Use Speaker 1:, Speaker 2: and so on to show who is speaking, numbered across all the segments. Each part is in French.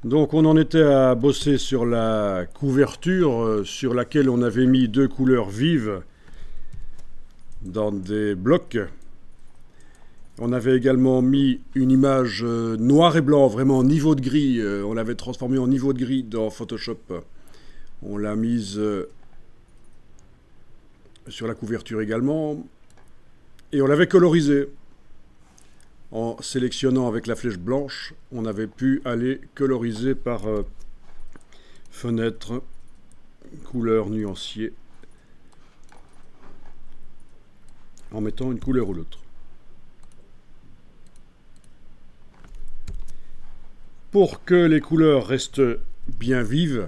Speaker 1: Donc on en était à bosser sur la couverture sur laquelle on avait mis deux couleurs vives dans des blocs. On avait également mis une image noir et blanc, vraiment en niveau de gris. On l'avait transformée en niveau de gris dans Photoshop. On l'a mise sur la couverture également. Et on l'avait colorisée. En sélectionnant avec la flèche blanche, on avait pu aller coloriser par fenêtre, couleur nuancier, en mettant une couleur ou l'autre. Pour que les couleurs restent bien vives,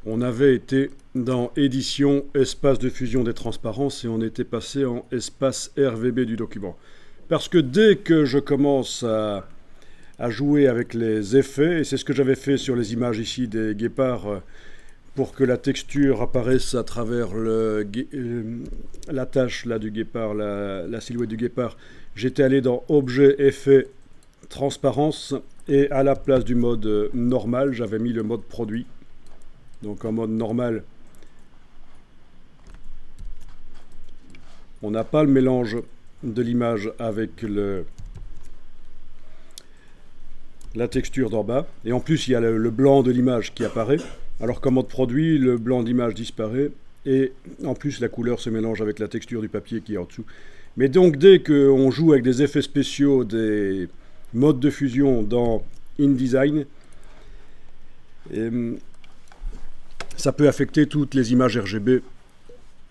Speaker 1: on avait été dans édition espace de fusion des transparences et on était passé en espace RVB du document. Parce que dès que je commence à jouer avec les effets, et c'est ce que j'avais fait sur les images ici des guépards, pour que la texture apparaisse à travers la tache là, du guépard, la silhouette du guépard, j'étais allé dans Objet, Effet, Transparence, et à la place du mode normal, j'avais mis le mode produit. Donc en mode normal, on n'a pas le mélange de l'image avec la texture d'en bas. Et en plus, il y a le blanc de l'image qui apparaît. Alors qu'en mode produit, le blanc de l'image disparaît. Et en plus, la couleur se mélange avec la texture du papier qui est en dessous. Mais donc, dès qu'on joue avec des effets spéciaux, des modes de fusion dans InDesign, ça peut affecter toutes les images RGB.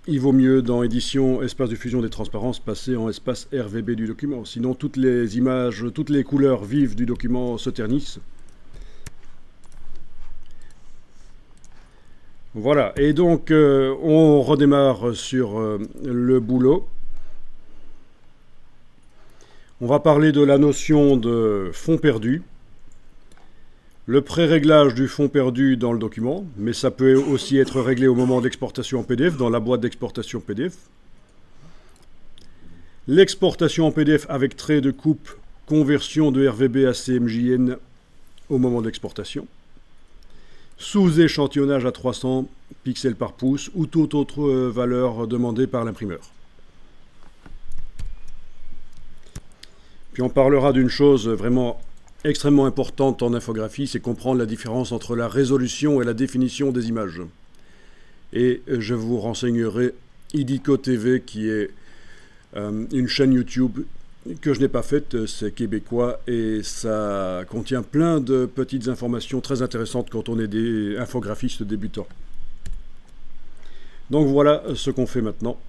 Speaker 1: Il vaut mieux, dans édition espace de fusion des transparences, passer en espace RVB du document. Sinon, toutes les images, toutes les couleurs vives du document se ternissent. Voilà, et donc on redémarre sur le boulot. On va parler de la notion de fond perdu. Le pré-réglage du fond perdu dans le document, mais ça peut aussi être réglé au moment de l'exportation en PDF, dans la boîte d'exportation PDF. L'exportation en PDF avec trait de coupe, conversion de RVB à CMJN au moment de l'exportation. Sous-échantillonnage à 300 pixels par pouce ou toute autre valeur demandée par l'imprimeur. Puis on parlera d'une chose vraiment extrêmement importante en infographie, c'est comprendre la différence entre la résolution et la définition des images. Et je vous renseignerai Idico TV, qui est une chaîne YouTube que je n'ai pas faite, c'est québécois, et ça contient plein de petites informations très intéressantes quand on est des infographistes débutants. Donc voilà ce qu'on fait maintenant.